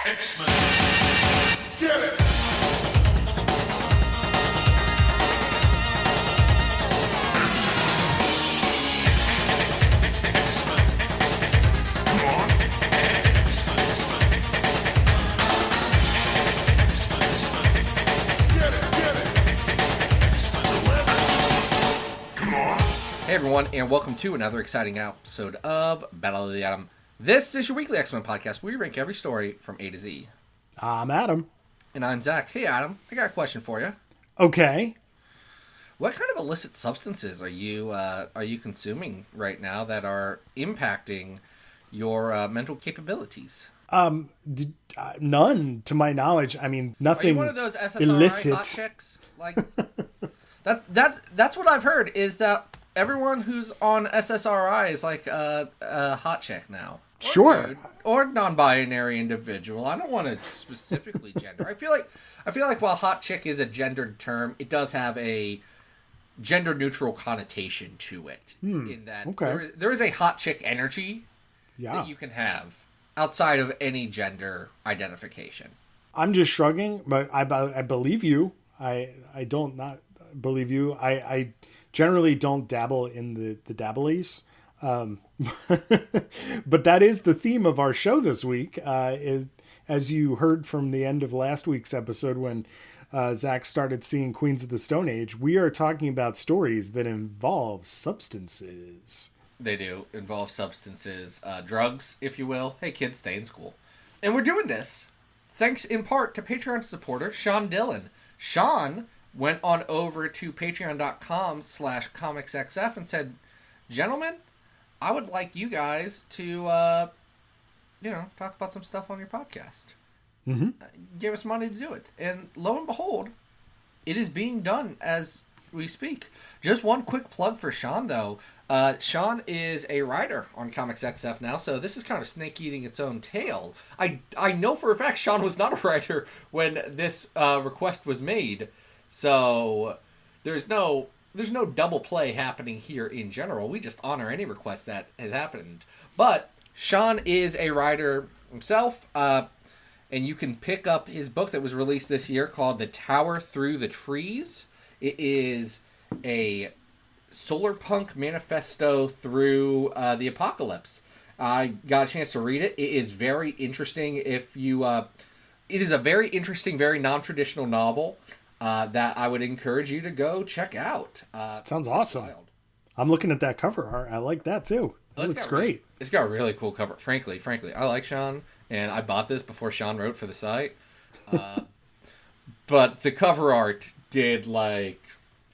X-Men. Get it! Hey everyone, and welcome to another exciting episode of Battle of the Atom. This is your weekly X-Men podcast where we rank every story from A to Z. I'm Adam. And I'm Zach. Hey Adam, I got a question for you. Okay. What kind of illicit substances are you consuming right now that are impacting your mental capabilities? None, to my knowledge. I mean, nothing. Are you one of those SSRI illicit hot chicks? Like that's what I've heard is that everyone who's on SSRI is like a hot chick now. Or sure. Dude, or non-binary individual. I don't want to specifically gender. I feel like while hot chick is a gendered term, it does have a gender neutral connotation to it. In that there is a hot chick energy that you can have outside of any gender identification. I'm just shrugging, but I believe you. I don't not believe you. I generally don't dabble in the dabblies. But that is the theme of our show this week. Is, as you heard from the end of last week's episode when Zach started seeing Queens of the Stone Age, we are talking about stories that involve substances. They do involve substances, drugs, if you will. Hey kids, stay in school. And we're doing this thanks in part to Patreon supporter Sean Dillon. Sean went on over to patreon.com/comicsxf and said, "Gentlemen, I would like you guys to, talk about some stuff on your podcast." Mm-hmm. Give us money to do it. And lo and behold, it is being done as we speak. Just one quick plug for Sean, though. Sean is a writer on Comics XF now, so this is kind of snake eating its own tail. I know for a fact Sean was not a writer when this request was made, so there's no double play happening here in general. We just honor any request that has happened. But Sean is a writer himself, and you can pick up his book that was released this year called The Tower Through the Trees. It is a solar punk manifesto through the apocalypse. I got a chance to read it. It is very interesting. It is a very interesting, very non-traditional novel that I would encourage you to go check out. Sounds awesome. Wild. I'm looking at that cover art. I like that too. It looks great. It's got a really cool cover. Frankly, I like Sean, and I bought this before Sean wrote for the site. But the cover art did like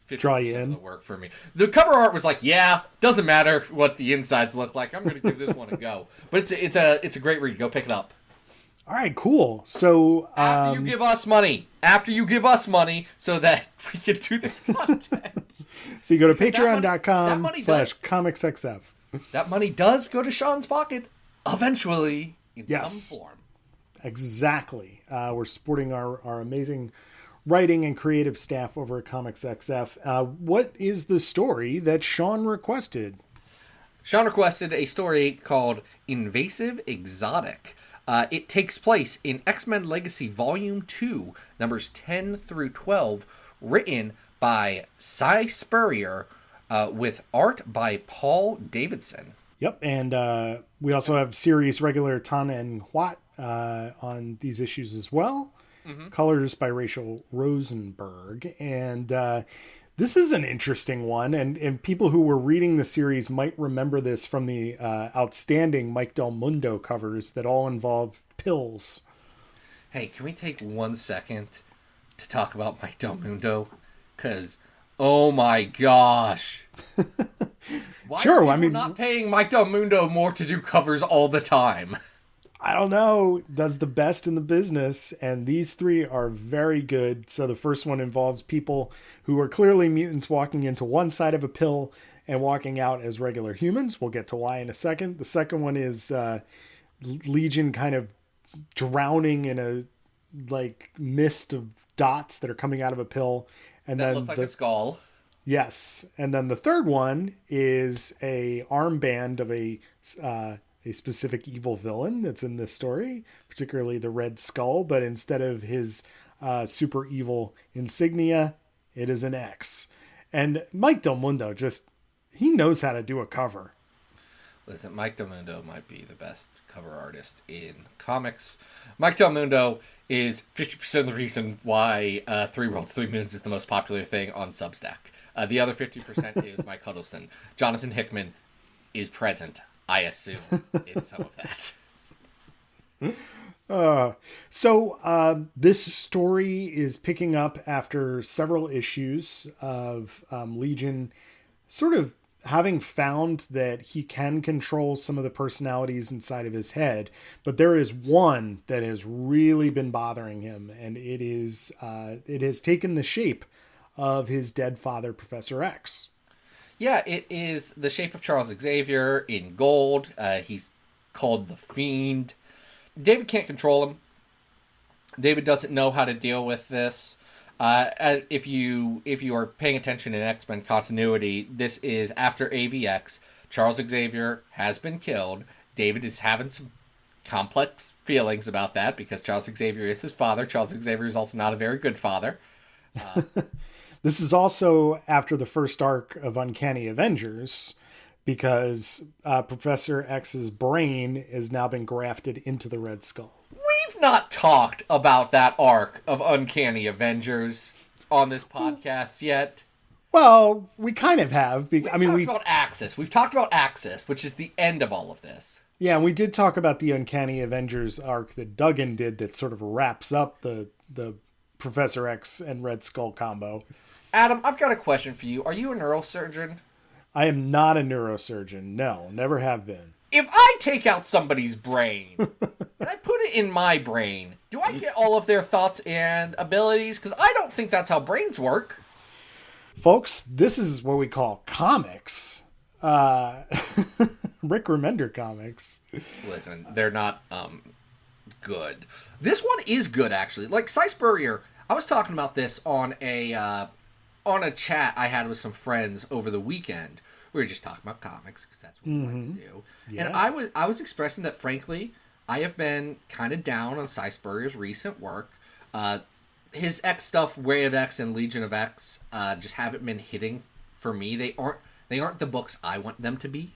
50% of the work for me. The cover art was like, yeah, doesn't matter what the insides look like. I'm going to give this one a go. But it's a great read. Go pick it up. All right, cool. So after you give us money so that we can do this content. So you go to patreon.com/comicsxf. That money does go to Sean's pocket eventually in some form. Exactly. We're supporting our amazing writing and creative staff over at Comics XF. What is the story that Sean requested? Sean requested a story called Invasive Exotic. It takes place in X-Men Legacy Volume 2, numbers 10 through 12, written by Cy Spurrier, with art by Paul Davidson. Yep, and we also have series regular Tan and Huat on these issues as well. Mm-hmm. Colors by Rachel Rosenberg. And this is an interesting one. And people who were reading the series might remember this from the outstanding Mike Del Mundo covers that all involve pills. Hey, can we take 1 second to talk about Mike Del Mundo? Because, oh my gosh. Why are people not paying Mike Del Mundo more to do covers all the time? I don't know, does the best in the business, and these three are very good. So the first one involves people who are clearly mutants walking into one side of a pill and walking out as regular humans. We'll get to why in a second. The second one is Legion kind of drowning in a mist of dots that are coming out of a pill. And that looks like a skull. Yes. And then the third one is a armband of a a specific evil villain that's in this story, particularly the Red Skull, but instead of his super evil insignia, it is an X. And Mike Del Mundo he knows how to do a cover. Listen, Mike Del Mundo might be the best cover artist in comics. Mike Del Mundo is 50% of the reason why Three Worlds, Three Moons is the most popular thing on Substack. The other 50% is Mike Huddleston. Jonathan Hickman is present, I assume, in some of that. So this story is picking up after several issues of Legion sort of having found that he can control some of the personalities inside of his head, but there is one that has really been bothering him, and it has taken the shape of his dead father, Professor X. Yeah, it is the shape of Charles Xavier in gold. He's called the Fiend. David can't control him. David doesn't know how to deal with this. If you are paying attention in X-Men continuity, this is after AVX. Charles Xavier has been killed. David is having some complex feelings about that because Charles Xavier is his father. Charles Xavier is also not a very good father. This is also after the first arc of Uncanny Avengers, because Professor X's brain has now been grafted into the Red Skull. We've not talked about that arc of Uncanny Avengers on this podcast yet. Well, we kind of have. We've talked about Axis. We've talked about Axis, which is the end of all of this. Yeah, we did talk about the Uncanny Avengers arc that Duggan did that sort of wraps up the Professor X and Red Skull combo. Adam, I've got a question for you. Are you a neurosurgeon? I am not a neurosurgeon. No, never have been. If I take out somebody's brain and I put it in my brain, do I get all of their thoughts and abilities? Because I don't think that's how brains work. Folks, this is what we call comics. Rick Remender comics. Listen, they're not good. This one is good, actually. Like, Cy Spurrier, I was talking about this on a chat I had with some friends over the weekend. We were just talking about comics because that's what we like to do. Yeah. And I was expressing that, frankly, I have been kind of down on Cy Spurrier's recent work. His X stuff, Way of X and Legion of X, just haven't been hitting for me. They aren't the books I want them to be.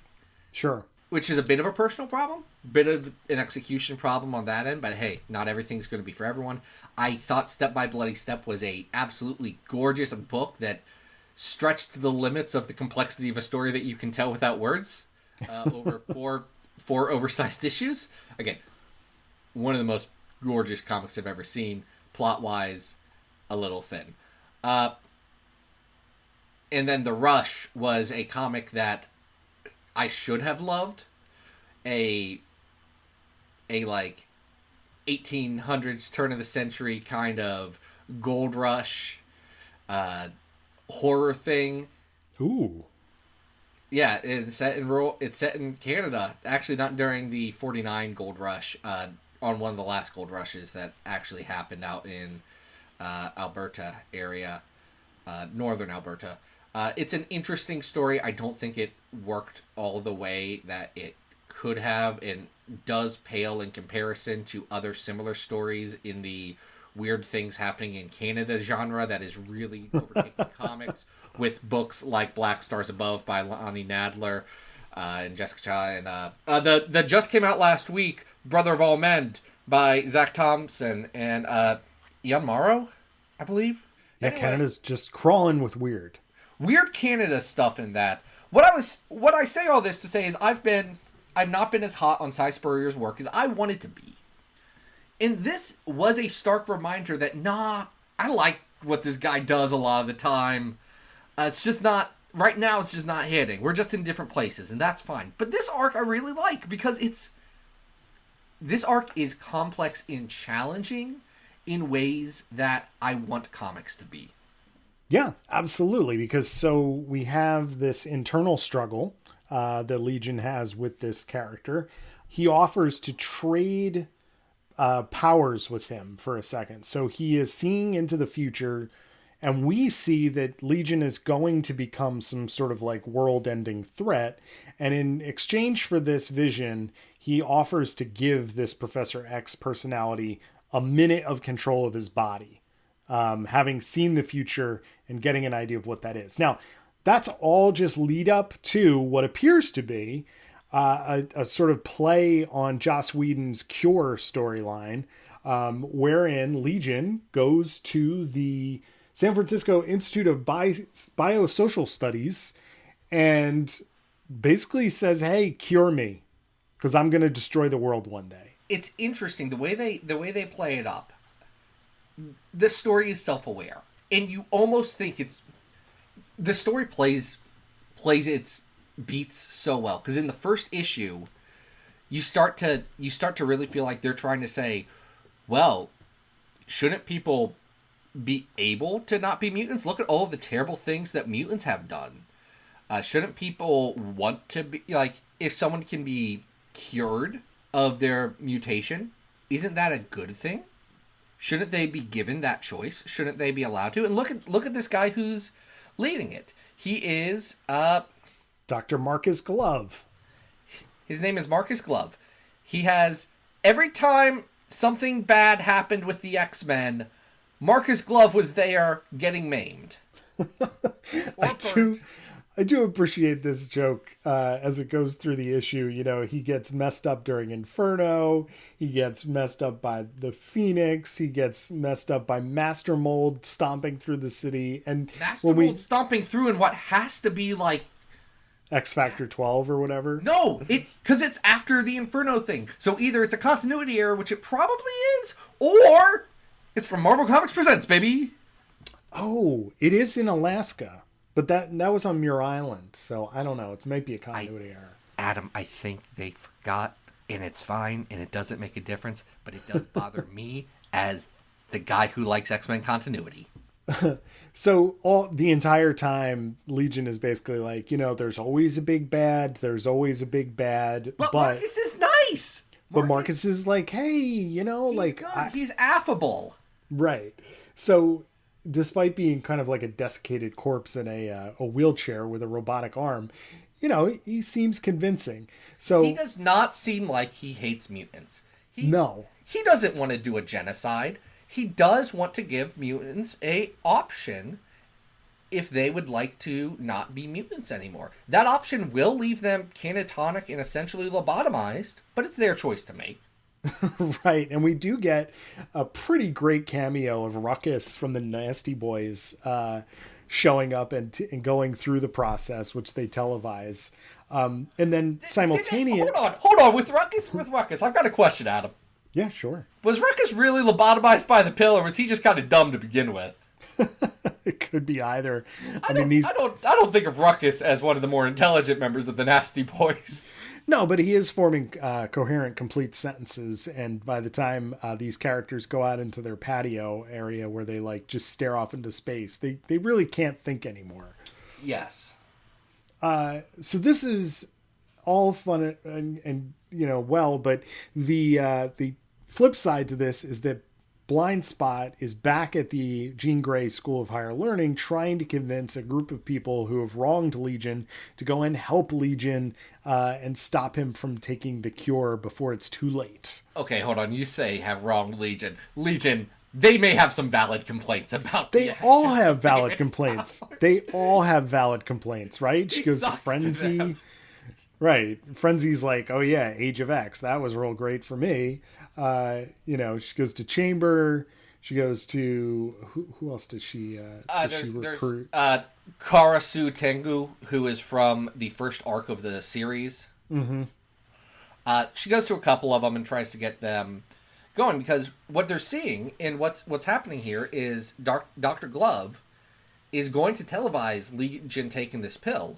Sure. Which is a bit of a personal problem, bit of an execution problem on that end, but hey, not everything's going to be for everyone. I thought Step by Bloody Step was a absolutely gorgeous book that stretched the limits of the complexity of a story that you can tell without words over four oversized issues. Again, one of the most gorgeous comics I've ever seen. Plot-wise, a little thin. And then The Rush was a comic that I should have loved. A like 1800s turn of the century kind of gold rush horror thing. Ooh. Yeah, it's set in Canada. Actually, not during the 49 gold rush. On one of the last gold rushes that actually happened out in Alberta area, northern Alberta. It's an interesting story. I don't think it worked all the way that it could have, and does pale in comparison to other similar stories in the weird things happening in Canada genre that is really overtaking comics, with books like Black Stars Above by Lonnie Nadler and Jessica Cha, and the just came out last week, Brother of All Men by Zach Thompson and Ian Morrow, I believe. Yeah, anyway, Canada's just crawling with weird Canada stuff in that. What I say all this to say is I've not been as hot on Cy Spurrier's work as I wanted to be. And this was a stark reminder that, I like what this guy does a lot of the time. It's just not, right now it's just not hitting. We're just in different places, and that's fine. But this arc I really like, because this arc is complex and challenging in ways that I want comics to be. Yeah, absolutely. Because we have this internal struggle that Legion has with this character. He offers to trade powers with him for a second. So he is seeing into the future, and we see that Legion is going to become some sort of like world-ending threat. And in exchange for this vision, he offers to give this Professor X personality a minute of control of his body, having seen the future and getting an idea of what that is. Now, that's all just lead up to what appears to be a sort of play on Joss Whedon's Cure storyline, wherein Legion goes to the San Francisco Institute of Biosocial Studies and basically says, hey, cure me, because I'm going to destroy the world one day. It's interesting the way they play it up. This story is self-aware, and you almost think the story plays its beats so well, because in the first issue you start to really feel like they're trying to say, well, shouldn't people be able to not be mutants? Look at all of the terrible things that mutants have done. Shouldn't people want to be, like, if someone can be cured of their mutation, isn't that a good thing? Shouldn't they be given that choice? Shouldn't they be allowed to? And look at this guy who's leading it. He is Dr. Marcus Glove. His name is Marcus Glove. He has, every time something bad happened with the X-Men, Marcus Glove was there getting maimed. I do appreciate this joke as it goes through the issue. You know, he gets messed up during Inferno. He gets messed up by the Phoenix. He gets messed up by Master Mold stomping through the city. And Master Mold stomping through in what has to be like X Factor 12 or whatever. No, because it's after the Inferno thing. So either it's a continuity error, which it probably is, or it's from Marvel Comics Presents, baby. Oh, it is in Alaska. But that was on Muir Island, so I don't know. It might be a continuity error. Adam, I think they forgot, and it's fine, and it doesn't make a difference, but it does bother me as the guy who likes X-Men continuity. So the entire time, Legion is basically like, you know, there's always a big bad. There's always a big bad. But Marcus is nice. But Marcus is like, hey, you know, he's affable. Right. So despite being kind of like a desiccated corpse in a wheelchair with a robotic arm, you know, he seems convincing. So he does not seem like he hates mutants. No. He doesn't want to do a genocide. He does want to give mutants a option if they would like to not be mutants anymore. That option will leave them catatonic and essentially lobotomized, but it's their choice to make. Right, and we do get a pretty great cameo of Ruckus from the Nasty Boys showing up and going through the process, which they televise. And then simultaneously... Hold on. With Ruckus, I've got a question, Adam. Yeah, sure. Was Ruckus really lobotomized by the pill, or was he just kind of dumb to begin with? It could be either. I don't think of Ruckus as one of the more intelligent members of the Nasty Boys. No, but he is forming coherent, complete sentences, and by the time these characters go out into their patio area where they like just stare off into space, they really can't think anymore. Yes. So this is all fun and you know, well, but the flip side to this is that Blind Spot is back at the Jean Grey School of Higher Learning trying to convince a group of people who have wronged Legion to go and help Legion and stop him from taking the cure before it's too late. Okay, hold on. You say have wronged Legion. Legion, they may have some valid complaints about They all have valid complaints. They all have valid complaints, right? She goes to Frenzy. Right. Frenzy's like, oh yeah, Age of X. That was real great for me. You know, she goes to Chamber. She goes to who else does she recruit? There's Karasu Tengu, who is from the first arc of the series. Mm-hmm. She goes to a couple of them and tries to get them going, because what they're seeing and what's happening here is Dr. Glove is going to televise Legion taking this pill,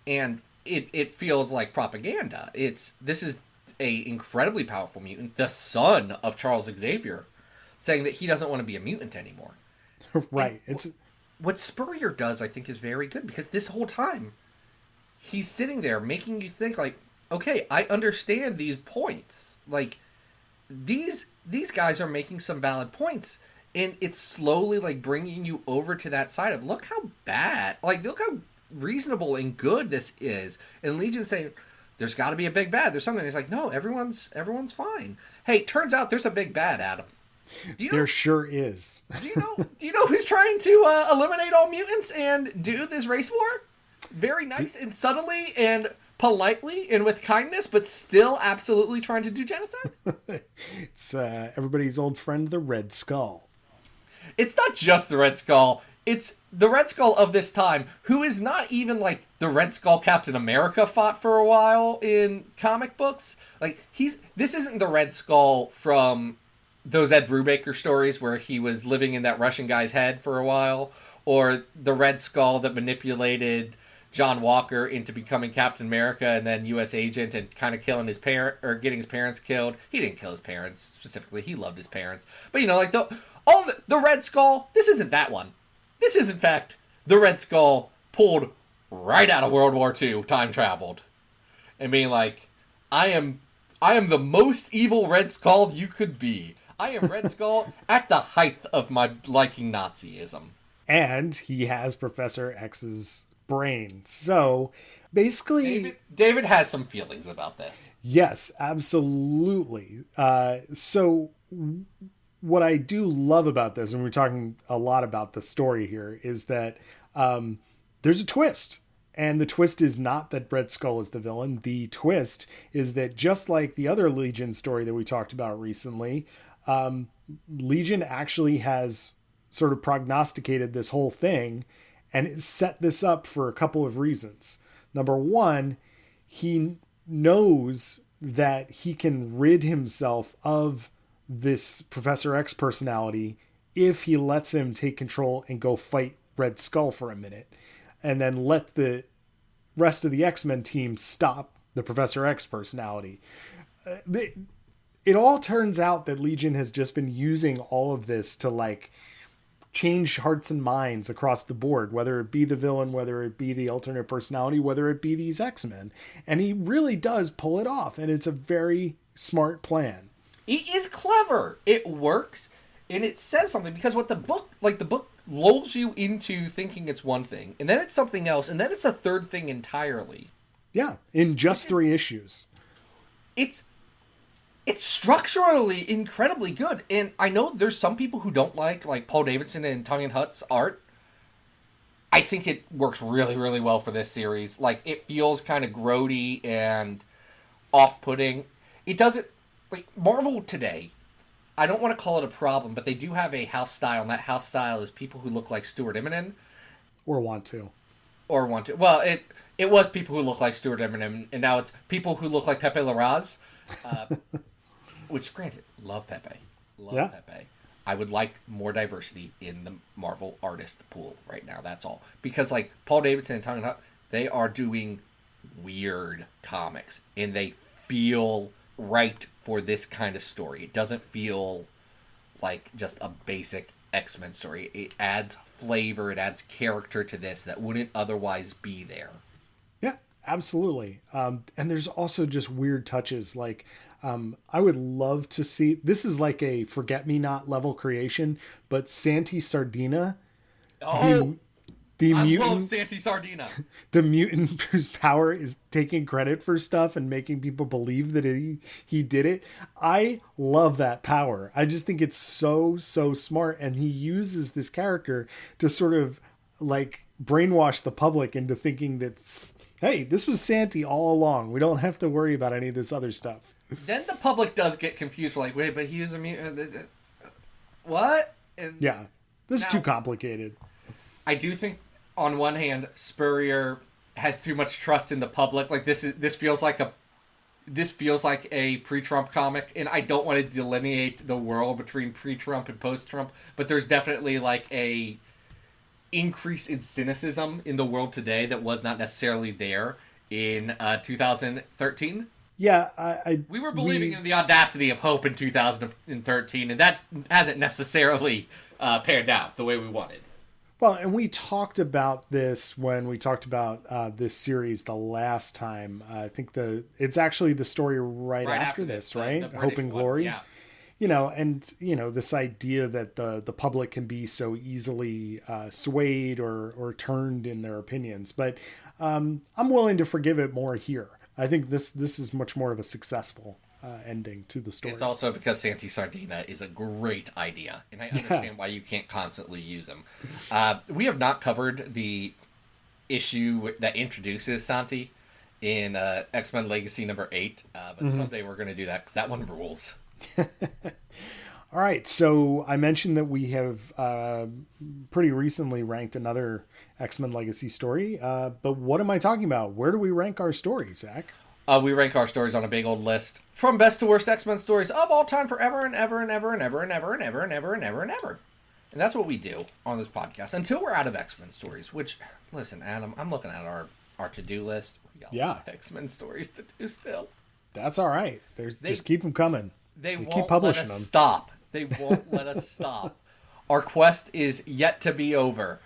and it feels like propaganda. This is a incredibly powerful mutant, the son of Charles Xavier, saying that he doesn't want to be a mutant anymore. Right. What Spurrier does, I think, is very good, because this whole time he's sitting there making you think, like, okay, I understand these points. Like, these guys are making some valid points, and it's slowly like bringing you over to that side of, look how bad, like, look how reasonable and good this is. And Legion's saying, there's got to be a big bad. There's something. He's like, no, everyone's fine. Hey, turns out there's a big bad, Adam. Do you know, There sure is. do you know who's trying to eliminate all mutants and do this race war? Very nice and subtly and politely and with kindness, but still absolutely trying to do genocide. It's everybody's old friend, the Red Skull. It's not just the Red Skull. It's the Red Skull of this time, who is not even like the Red Skull Captain America fought for a while in comic books. Like, this isn't the Red Skull from those Ed Brubaker stories where he was living in that Russian guy's head for a while, or the Red Skull that manipulated John Walker into becoming Captain America and then U.S. agent and kind of killing his parent or getting his parents killed. He didn't kill his parents specifically. He loved his parents. But like the Red Skull, this isn't that one. This is in fact the Red Skull pulled right out of World War II, time traveled, and being like, I am the most evil Red Skull you could be. I am Red Skull at the height of my liking Nazism. And he has Professor X's brain. So basically, David has some feelings about this. yes, absolutely. So what I do love about this, and we're talking a lot about the story here, is that there's a twist. And the twist is not that Red Skull is the villain. The twist is that, just like the other Legion story that we talked about recently, Legion actually has sort of prognosticated this whole thing and set this up for a couple of reasons. Number one, he knows that he can rid himself of this Professor X personality if he lets him take control and go fight Red Skull for a minute, and then let the rest of the X-Men team stop the Professor X personality. It all turns out that Legion has just been using all of this to like change hearts and minds across the board, whether it be the villain, whether it be the alternate personality, whether it be these X-Men. And he really does pull it off, and it's a very smart plan. It is clever. It works, and it says something, because what the book lulls you into thinking it's one thing, and then it's something else, and then it's a third thing entirely. Yeah, in just 3 issues. It's structurally incredibly good, and I know there's some people who don't like Paul Davidson and Tongan Hutt's art. I think it works really, really well for this series. Like, it feels kind of grody and off-putting. It doesn't, like, Marvel today, I don't want to call it a problem, but they do have a house style, and that house style is people who look like Stuart Immonen. Or want to. Well, it was people who look like Stuart Immonen, and now it's people who look like Pepe Larraz. Which, granted, love Pepe. Pepe. I would like more diversity in the Marvel artist pool right now, that's all. Because, like, Paul Davidson and Tongan Hutt, they are doing weird comics, and they feel right for this kind of story. It doesn't feel like just a basic X-Men story. It adds flavor, it adds character to this that wouldn't otherwise be there. Yeah, absolutely. And there's also just weird touches. Like, I would love to see, this is like a Forget-Me-Not level creation, but Santi Sardina, the I mutant, love Santi Sardina. the mutant whose power is taking credit for stuff and making people believe that he did it. I love that power. I just think it's so smart, and he uses this character to sort of like brainwash the public into thinking that, hey, this was Santi all along. We don't have to worry about any of this other stuff. Then the public does get confused. Like, wait, but he was a mutant. What? And yeah, this is too complicated. I do think, on one hand, Spurrier has too much trust in the public. Like, this feels like a pre-Trump comic, and I don't want to delineate the world between pre-Trump and post-Trump, but there's definitely like a increase in cynicism in the world today that was not necessarily there in 2013. Yeah, we were believing in the audacity of hope in 2013, and that hasn't necessarily panned out the way we wanted. Well, and we talked about this when we talked about this series the last time. I think it's actually the story right after this, right? The Hope and Glory. Yeah. This idea that the public can be so easily swayed or turned in their opinions. But I'm willing to forgive it more here. I think this is much more of a successful ending to the story. It's also because Santi Sardina is a great idea, and I understand why you can't constantly use him. We have not covered the issue that introduces Santi in X-Men Legacy number 8, but someday we're going to do that because that one rules. All right, so I mentioned that we have pretty recently ranked another X-Men Legacy story, but what am I talking about? Where do we rank our stories, Zach? We rank our stories on a big old list from best to worst X-Men stories of all time, forever and ever and ever and ever and ever and ever and ever and ever and ever. And that's what we do on this podcast until we're out of X-Men stories. Which, listen, Adam, I'm looking at our to-do list. We got a lot of X-Men stories to do still. That's all right. Just keep them coming. They won't keep publishing let us them. Stop. They won't let us stop. Our quest is yet to be over.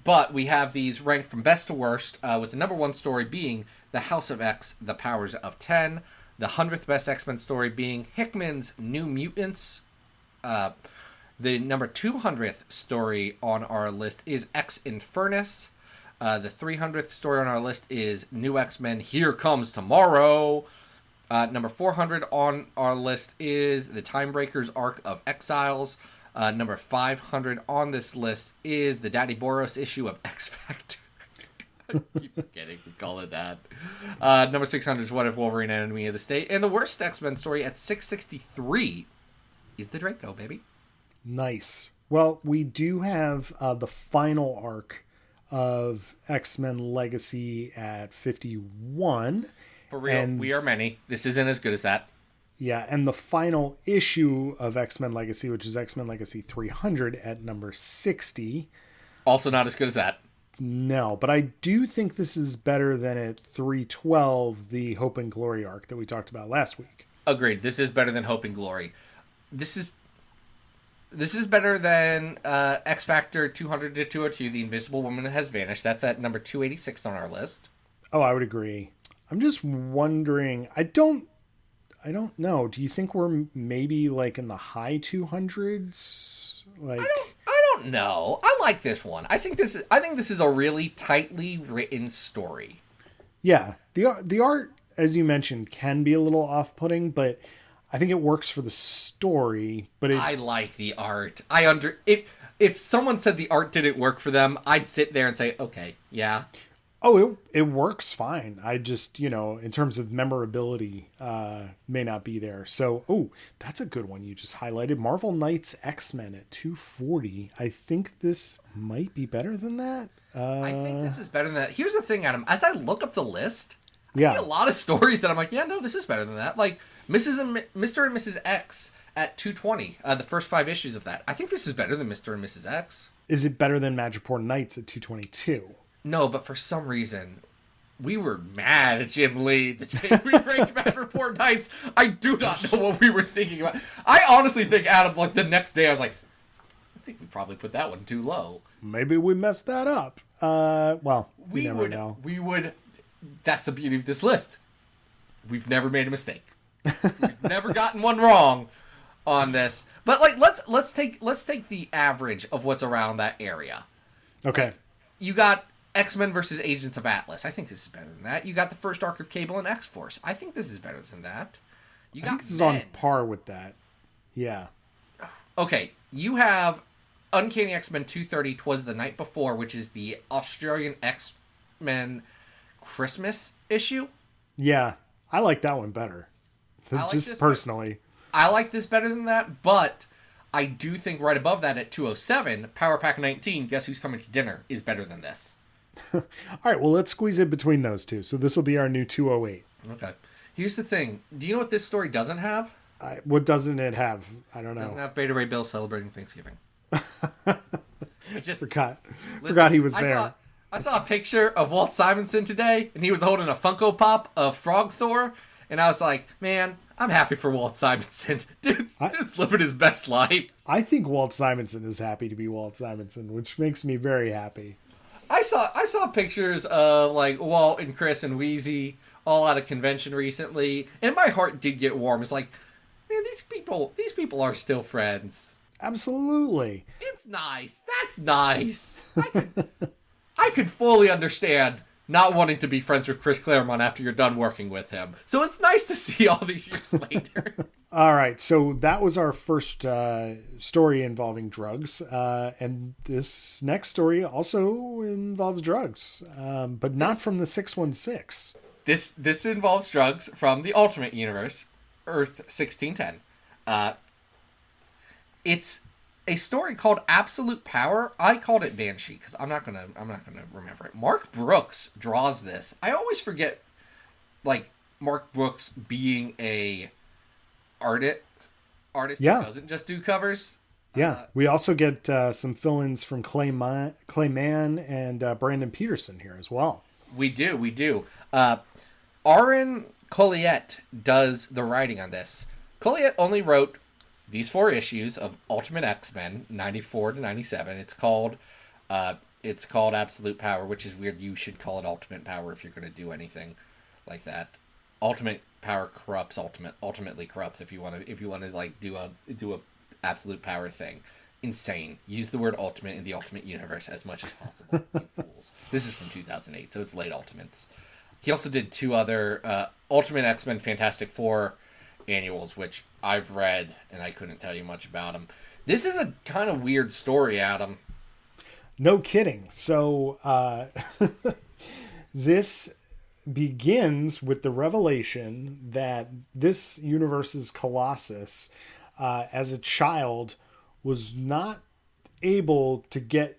But we have these ranked from best to worst, with the number 1 story being The House of X, The Powers of 10. The 100th best X-Men story being Hickman's New Mutants. The number 200th story on our list is X Infernus. The 300th story on our list is New X-Men Here Comes Tomorrow. Number 400 on our list is the Timebreakers Arc of Exiles. Number 500 on this list is the Daddy Boros issue of X Factor. I keep forgetting we call it that. Number 600 is What If Wolverine Enemy of the State. And the worst X-Men story at 663 is the Draco, baby. Nice. Well, we do have the final arc of X-Men Legacy at 51. For real, we are many. This isn't as good as that. Yeah, and the final issue of X-Men Legacy, which is X-Men Legacy 300 at number 60. Also not as good as that. No, but I do think this is better than at 312, the Hope and Glory arc that we talked about last week. Agreed. This is better than Hope and Glory. This is better than X Factor 200 to 202, The Invisible Woman Has Vanished. That's at number 286 on our list. Oh, I would agree. I'm just wondering, I don't know. Do you think we're maybe like in the high 200s? Like I don't know. I like this one. I think this is a really tightly written story. Yeah. The art, as you mentioned, can be a little off-putting, but I think it works for the story. But I like the art. If someone said the art didn't work for them, I'd sit there and say, okay, yeah. Oh, it works fine. I just, in terms of memorability, may not be there. So, that's a good one you just highlighted. Marvel Knights X-Men at 240. I think this might be better than that. I think this is better than that. Here's the thing, Adam. As I look up the list, I see a lot of stories that I'm like, yeah, no, this is better than that. Like Mr. and Mrs. X at 220, the first 5 issues of that. I think this is better than Mr. and Mrs. X. Is it better than Madripoor Knights at 222? No, but for some reason, we were mad at Jim Lee the day we ranked Madripoor Knights. I do not know what we were thinking about. I honestly think, Adam, like the next day, I was like, I think we probably put that one too low. Maybe we messed that up. Well, we never know. We would. That's the beauty of this list. We've never made a mistake. We've never gotten one wrong on this. But like, let's take the average of what's around that area. Okay. You got X-Men versus Agents of Atlas. I think this is better than that. You got the first arc of Cable and X-Force. I think this is better than that. I think this is on par with that. Yeah. Okay, you have Uncanny X-Men 230, 'Twas the Night Before, which is the Australian X-Men Christmas issue. Yeah, I like that one better. Just personally. I like this better than that, but I do think right above that at 207, Power Pack 19, Guess Who's Coming to Dinner, is better than this. All right, well, let's squeeze it between those two. So this will be our new 208. Okay. Here's the thing. Do you know what this story doesn't have? What doesn't it have? I don't know. It doesn't have Beta Ray Bill celebrating Thanksgiving. It just forgot he was there. I saw a picture of Walt Simonson today, and he was holding a Funko Pop of Frog Thor, and I was like, man, I'm happy for Walt Simonson. Dude's living his best life. I think Walt Simonson is happy to be Walt Simonson, which makes me very happy. I saw pictures of like Walt and Chris and Wheezy all at a convention recently, and my heart did get warm. It's like, man, these people are still friends. Absolutely. It's nice. That's nice. I could fully understand not wanting to be friends with Chris Claremont after you're done working with him. So it's nice to see all these years later. All right, so that was our first story involving drugs, and this next story also involves drugs, but not from the 616. This involves drugs from the Ultimate Universe, Earth 1610. It's a story called Absolute Power. I called it Banshee because I'm not gonna remember it. Mark Brooks draws this. I always forget, like, Mark Brooks being a artist who doesn't just do covers. Yeah, we also get some fill-ins from Clay Mann and Brandon Peterson here as well. We do. Aaron Colliette does the writing on this. Colliette only wrote these 4 issues of Ultimate X-Men, 94 to 97. It's called Absolute Power, which is weird. You should call it Ultimate Power if you're going to do anything like that. Ultimate Power corrupts, ultimately corrupts. If you want to like do a Absolute Power thing, insane. Use the word Ultimate in the Ultimate Universe as much as possible. You fools. This is from 2008, so it's late Ultimates. He also did 2 other Ultimate X-Men Fantastic Four annuals, which I've read, and I couldn't tell you much about them. This is a kind of weird story, Adam. No kidding. So this begins with the revelation that this universe's Colossus, as a child, was not able to get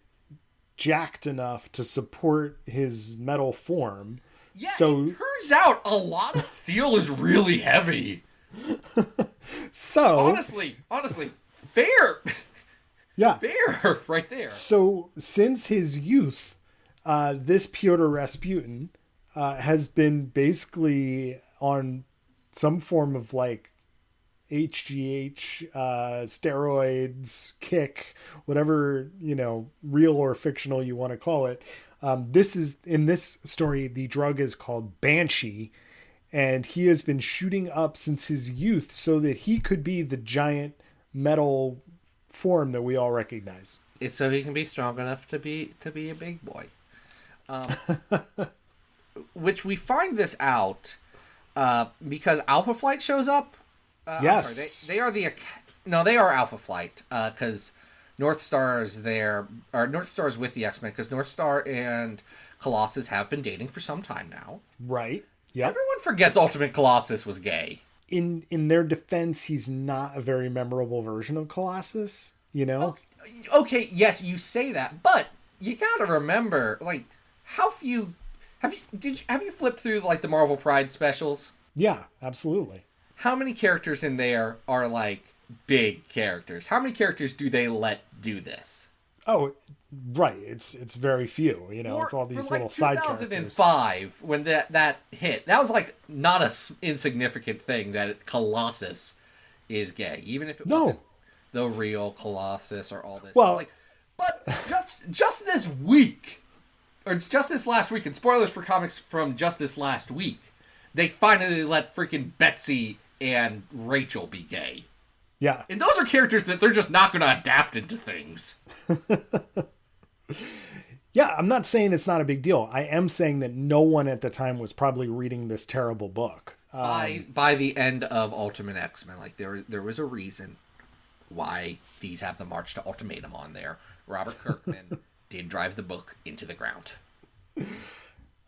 jacked enough to support his metal form. Yeah, so it turns out a lot of steel is really heavy. So honestly, fair. Yeah, fair right there. So since his youth, this Pyotr Rasputin has been basically on some form of like HGH, steroids, kick, whatever, real or fictional you want to call it. This is, in this story, the drug is called Banshee, and he has been shooting up since his youth so that he could be the giant metal form that we all recognize. It's so he can be strong enough to be a big boy. Which we find this out because Alpha Flight shows up. Yes. They are Alpha Flight because North Star is there, or North Star is with the X-Men because North Star and Colossus have been dating for some time now. Right. Yep. Everyone forgets Ultimate Colossus was gay. In their defense, he's not a very memorable version of Colossus, Okay, yes, you say that, but you gotta remember, like, how few have you flipped through like the Marvel Pride specials? Yeah, absolutely. How many characters in there are like big characters? How many characters do they let do this? Oh, right. It's very few. It's all these little side characters. 2005, when that hit, that was like not a insignificant thing that Colossus is gay, even if it wasn't the real Colossus or all this. Well, but just this week, or just this last week, and spoilers for comics from just this last week, they finally let freaking Betsy and Rachel be gay. Yeah. And those are characters that they're just not going to adapt into things. Yeah, I'm not saying it's not a big deal. I am saying that no one at the time was probably reading this terrible book. By the end of Ultimate X-Men, like there was a reason why these have the March to Ultimatum on there. Robert Kirkman did drive the book into the ground.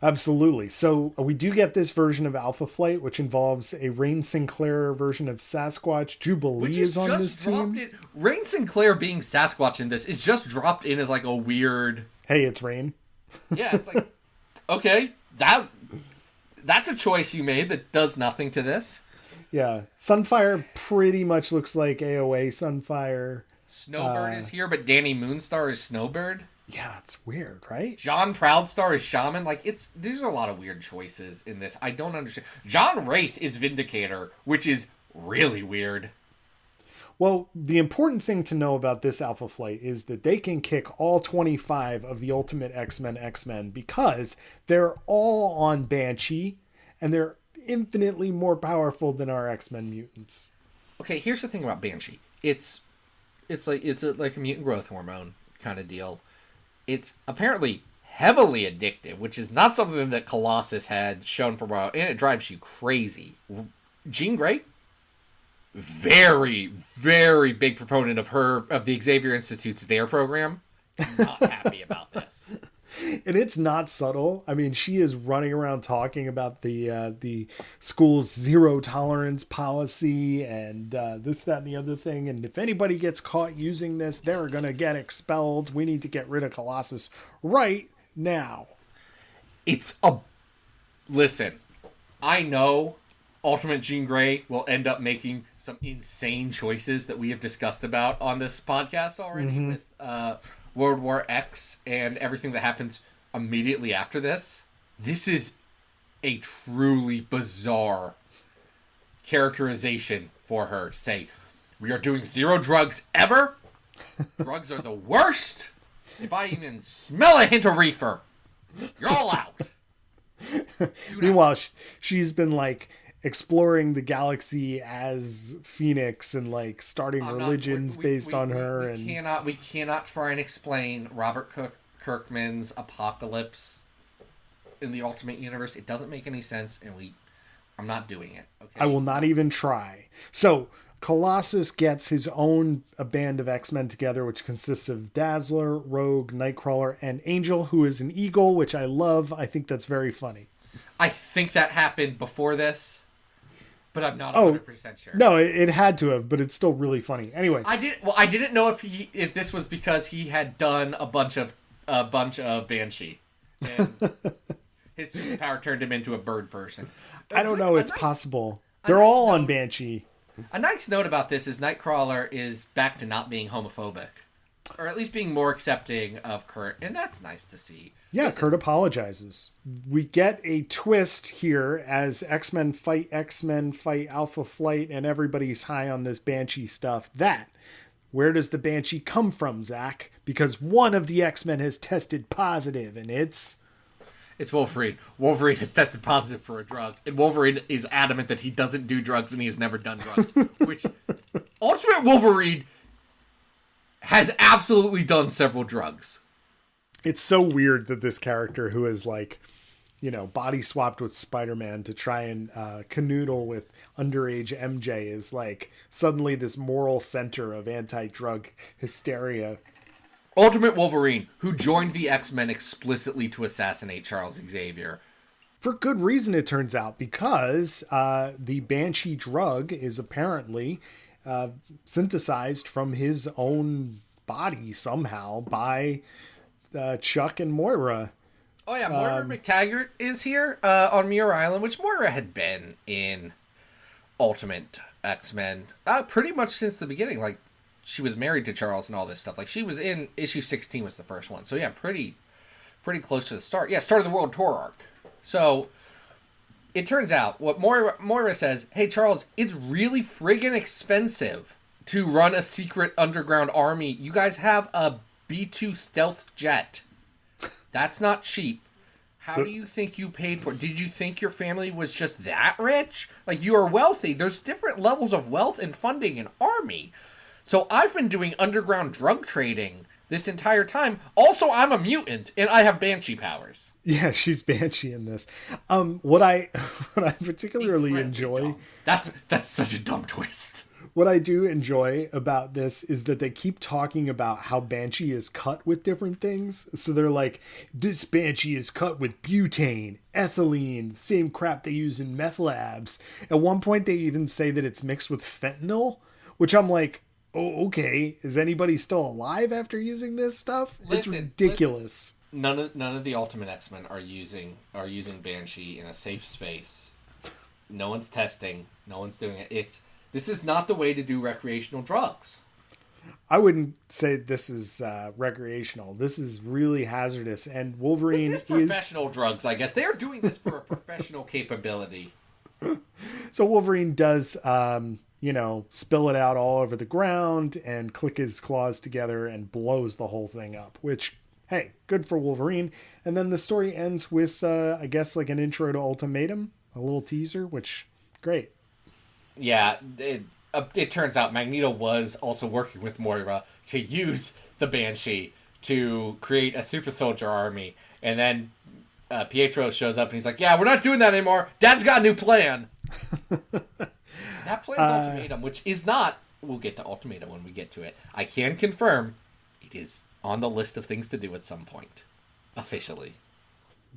Absolutely. So we do get this version of Alpha Flight, which involves a Rain Sinclair version of Sasquatch. Jubilee is on this team. Rain Sinclair being Sasquatch in this is just dropped in as like a weird... Hey, it's Rain. Yeah, it's like, okay, that's a choice you made that does nothing to this. Yeah. Sunfire pretty much looks like AOA Sunfire. Snowbird is here, but Danny Moonstar is Snowbird. Yeah, it's weird, right? John Proudstar is Shaman. Like, these are a lot of weird choices in this. I don't understand. John Wraith is Vindicator, which is really weird. Well, the important thing to know about this Alpha Flight is that they can kick all 25 of the Ultimate X-Men because they're all on Banshee, and they're infinitely more powerful than our X-Men mutants. Okay, here's the thing about Banshee. It's like a mutant growth hormone kind of deal. It's apparently heavily addictive, which is not something that Colossus had shown for a while, and it drives you crazy. Jean Grey, very, very big proponent of the Xavier Institute's DARE program. Not happy about this. And it's not subtle. I mean, she is running around talking about the school's zero tolerance policy and this, that, and the other thing. And if anybody gets caught using this, they're going to get expelled. We need to get rid of Colossus right now. Listen, I know Ultimate Jean Grey will end up making some insane choices that we have discussed about on this podcast already with World War X and everything that happens immediately after this. This is a truly bizarre characterization for her to say, we are doing zero drugs ever. Drugs are the worst. If I even smell a hint of reefer, you're all out. Meanwhile, she's been like exploring the galaxy as Phoenix and like starting religions based on her. We cannot try and explain Robert Kirkman's apocalypse in the Ultimate Universe. It doesn't make any sense, and I'm not doing it. Okay, I will not even try. So Colossus gets his own a band of X-Men together, which consists of Dazzler, Rogue, Nightcrawler, and Angel, who is an eagle, which I love. I think that's very funny. I think that happened before this, but I'm not 100% sure. No, it had to have, but it's still really funny. Anyway, I didn't know if this was because he had done a bunch of Banshee, and his superpower turned him into a bird person. I don't know. It's possible. They're all on Banshee. A nice note about this is Nightcrawler is back to not being homophobic, or at least being more accepting of Kurt, and that's nice to see. Yeah, Kurt apologizes. We get a twist here as X-Men fight Alpha Flight, and everybody's high on this Banshee stuff. Where does the Banshee come from, Zach? Because one of the X-Men has tested positive, and it's Wolverine. Wolverine has tested positive for a drug, and Wolverine is adamant that he doesn't do drugs and he has never done drugs. Which Ultimate Wolverine has absolutely done several drugs. It's so weird that this character who is like, body swapped with Spider-Man to try and canoodle with underage MJ is like suddenly this moral center of anti-drug hysteria. Ultimate Wolverine, who joined the X-Men explicitly to assassinate Charles Xavier. For good reason, it turns out, because the Banshee drug is apparently synthesized from his own body somehow by Chuck and Moira. Oh yeah, Moira McTaggart is here on Muir Island, which Moira had been in Ultimate X-Men pretty much since the beginning. Like, she was married to Charles and all this stuff. Like, she was in issue 16 was the first one. So yeah, pretty close to the start. Yeah, start of the World Tour arc. So it turns out what Moira says, hey Charles, it's really friggin' expensive to run a secret underground army. You guys have a B-2 stealth jet. That's not cheap. How do you think you paid for it? Did you think your family was just that rich? Like, you are wealthy. There's different levels of wealth and funding in army. So I've been doing underground drug trading this entire time. Also, I'm a mutant and I have Banshee powers. Yeah, she's Banshee in this. What I particularly enjoy. Dumb. That's such a dumb twist. What I do enjoy about this is that they keep talking about how Banshee is cut with different things. So they're like, this Banshee is cut with butane, ethylene, same crap they use in meth labs. At one point, they even say that it's mixed with fentanyl, which I'm like, oh, okay. Is anybody still alive after using this stuff? It's ridiculous. None of the Ultimate X-Men are using Banshee in a safe space. No one's testing. No one's doing it. This is not the way to do recreational drugs. I wouldn't say this is recreational. This is really hazardous. And Wolverine is professional drugs, I guess. They are doing this for a professional capability. So Wolverine does, spill it out all over the ground and click his claws together and blows the whole thing up, which, hey, good for Wolverine. And then the story ends with, I guess, like an intro to Ultimatum, a little teaser, which, great. Yeah, it turns out Magneto was also working with Moira to use the Banshee to create a super soldier army, and then Pietro shows up and he's like, "Yeah, we're not doing that anymore. Dad's got a new plan." That plan's Ultimatum, which is not. We'll get to Ultimatum when we get to it. I can confirm it is on the list of things to do at some point, officially.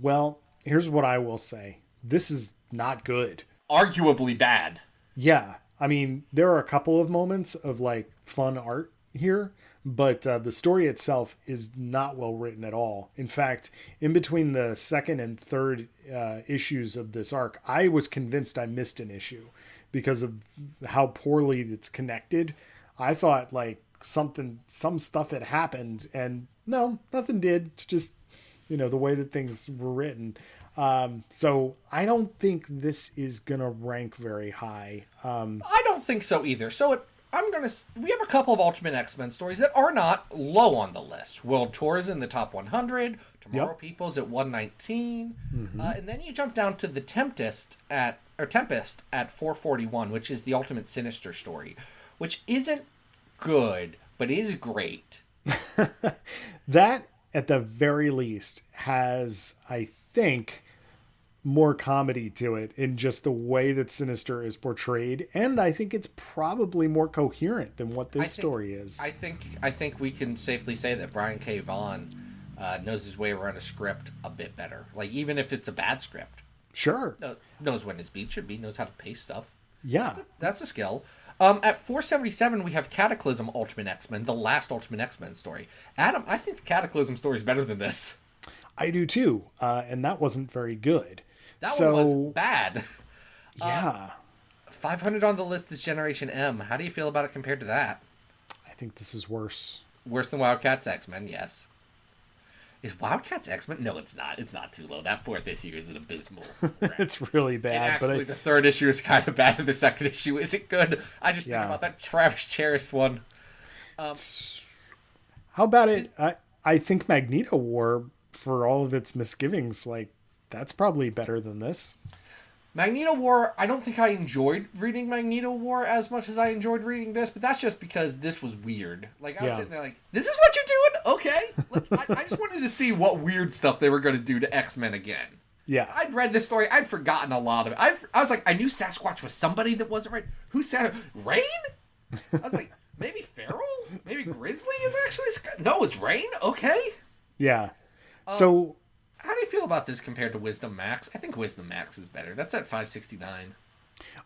Well, here's what I will say. This is not good. Arguably bad. Yeah. I mean, there are a couple of moments of like fun art here, but the story itself is not well written at all. In fact, in between the second and third issues of this arc, I was convinced I missed an issue because of how poorly it's connected. I thought like some stuff had happened, and no, nothing did. It's just, the way that things were written. So I don't think this is gonna rank very high. I don't think so either. So we have a couple of Ultimate X-Men stories that are not low on the list. World Tour is in the top 100. Tomorrow People's at 119. Mm-hmm. And then you jump down to the Tempest at 441, which is the Ultimate Sinister story, which isn't good, but is great. That, at the very least, has, I think, more comedy to it in just the way that Sinister is portrayed, and I think it's probably more coherent than what this story is. I think we can safely say that Brian K. Vaughan knows his way around a script a bit better. Like, even if it's a bad script. Sure. Knows when his beat should be, knows how to pace stuff. Yeah. That's a skill. At 477, we have Cataclysm Ultimate X-Men, the last Ultimate X-Men story. Adam, I think the Cataclysm story is better than this. I do too, and that wasn't very good. That one was bad. Yeah. 500 on the list is Generation M. How do you feel about it compared to that? I think this is worse. Worse than Wildcats X-Men, yes. Is Wildcats X-Men? No, it's not. It's not too low. That fourth issue is an abysmal. It's really bad. And actually, the third issue is kind of bad, and the second issue isn't good. I just think about that Travis Charest one. How about it? I think Magneto War, for all of its misgivings, like, that's probably better than this. Magneto War, I don't think I enjoyed reading Magneto War as much as I enjoyed reading this, but that's just because this was weird. Like, I was sitting there like, this is what you're doing? Okay. I just wanted to see what weird stuff they were going to do to X-Men again. Yeah. I'd read this story. I'd forgotten a lot of it. I was like, I knew Sasquatch was somebody that wasn't right. Who said Rain? I was like, maybe Feral? Maybe Grizzly is actually... No, it's Rain? Okay. Yeah. So... How do you feel about this compared to Wisdom Max? I think Wisdom Max is better. That's at 569.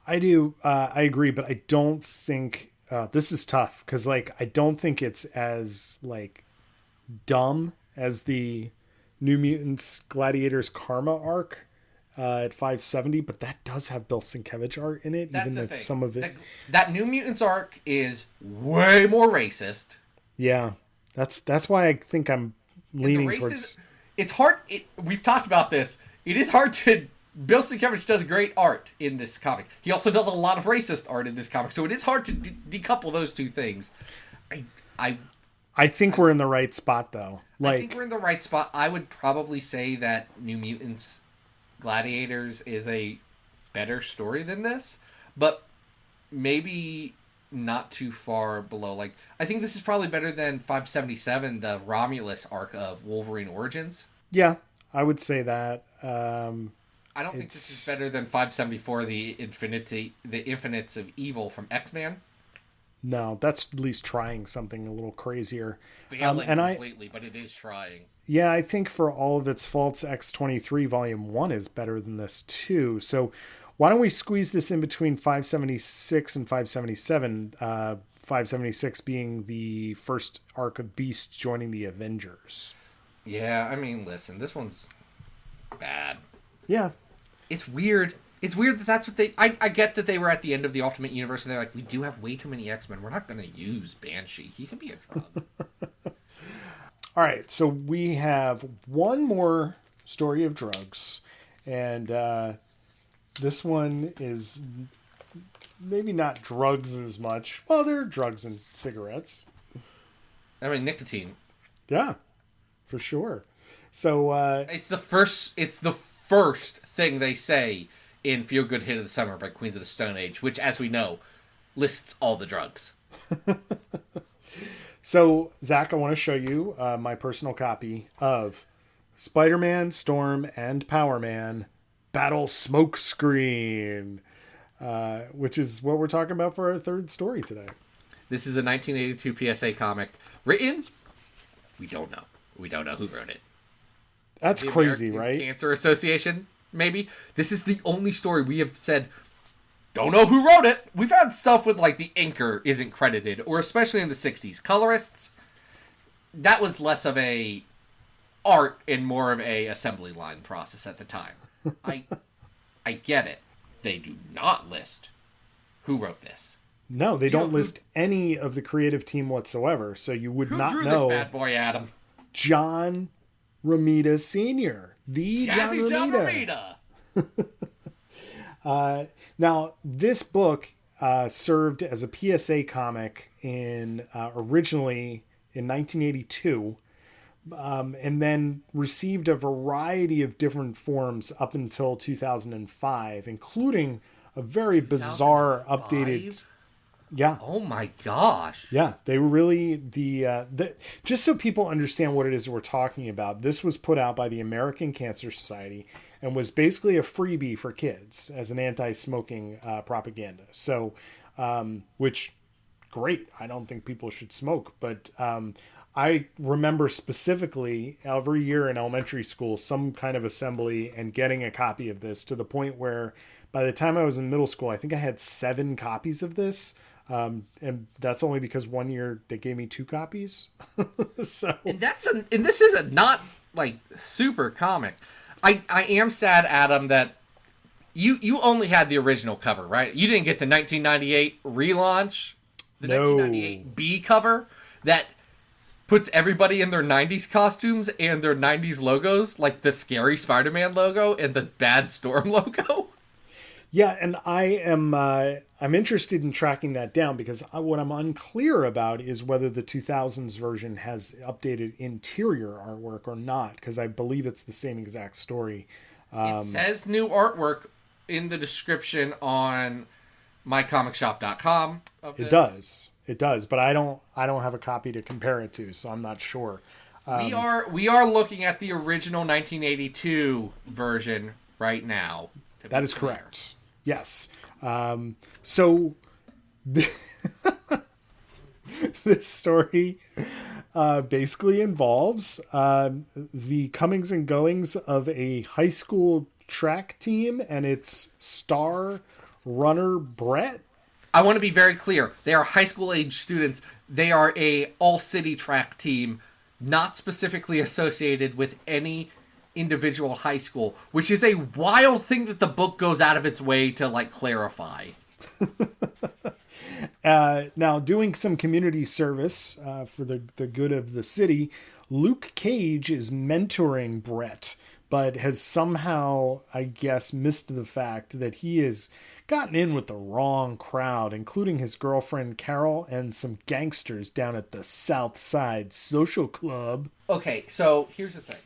I do. I agree, but I don't think... this is tough, because, like, I don't think it's as, like, dumb as the New Mutants Gladiators Karma arc at 570, but that does have Bill Sienkiewicz art in it, That's even if some of it... That New Mutants arc is way more racist. Yeah. That's why I think I'm leaning towards... It's hard. We've talked about this. It is hard to... Bill Sienkiewicz does great art in this comic. He also does a lot of racist art in this comic, so it is hard to decouple those two things. I think we're in the right spot, though. Like, I think we're in the right spot. I would probably say that New Mutants Gladiators is a better story than this, but maybe not too far below. Like, I think this is probably better than 577, the Romulus arc of Wolverine Origins. Yeah, I would say that. I don't think this is better than 574, the Infinites of Evil from X-Men. No, that's at least trying something a little crazier. Failing completely, but it is trying. Yeah, I think for all of its faults, X-23 Volume 1 is better than this too. So why don't we squeeze this in between 576 and 577, 576 being the first arc of Beast joining the Avengers. Yeah, I mean, listen, this one's bad. Yeah. It's weird. It's weird that that's what they... I get that they were at the end of the Ultimate Universe and they're like, we do have way too many X-Men. We're not going to use Banshee. He can be a drug. All right, so we have one more story of drugs. And this one is maybe not drugs as much. Well, there are drugs and cigarettes. I mean, nicotine. Yeah, for sure. So it's the first thing they say in Feel Good Hit of the Summer by Queens of the Stone Age, which, as we know, lists all the drugs. So, Zach, I want to show you my personal copy of Spider-Man, Storm, and Power Man Battle Smokescreen, which is what we're talking about for our third story today. This is a 1982 PSA comic written. We don't know. We don't know who wrote it. That's The crazy, American right? Cancer Association, maybe. This is the only story we have said, don't know who wrote it. We've had stuff with like the inker isn't credited, or especially in the 60s. Colorists, that was less of a art and more of a assembly line process at the time. I get it. They do not list who wrote this. No, they don't list any of the creative team whatsoever, so you would not Who drew know. this bad boy, Adam? John Romita Sr., the Jazzy John Romita. Now, this book served as a PSA comic originally in 1982, and then received a variety of different forms up until 2005, including a very bizarre 2005? updated. Yeah. Oh my gosh. Yeah, they were really the just so people understand what it is we're talking about. This was put out by the American Cancer Society and was basically a freebie for kids as an anti-smoking propaganda. So, which great. I don't think people should smoke, but I remember specifically every year in elementary school some kind of assembly and getting a copy of this, to the point where by the time I was in middle school, I think I had 7 copies of this. And that's only because one year they gave me 2 copies. So, and this is a not like super comic. I am sad, Adam, that you only had the original cover, right? You didn't get the 1998 relaunch, the No. 1998 B cover that puts everybody in their 90s costumes and their 90s logos, like the scary Spider-Man logo and the bad Storm logo. yeah, and I'm interested in tracking that down, because what I'm unclear about is whether the 2000s version has updated interior artwork or not, because I believe it's the same exact story. It says new artwork in the description on mycomicshop.com. It does, but I don't have a copy to compare it to, so I'm not sure. We are looking at the original 1982 version right now. That is correct. Yes. So this story basically involves the comings and goings of a high school track team and its star runner, Brett. I want to be very clear. They are high school age students. They are a all-city track team, not specifically associated with any individual high school, which is a wild thing that the book goes out of its way to like clarify. Now, doing some community service for the good of the city, Luke Cage is mentoring Brett, but has somehow, I guess, missed the fact that he has gotten in with the wrong crowd, including his girlfriend Carol and some gangsters down at the South Side Social Club. Okay, so here's the thing.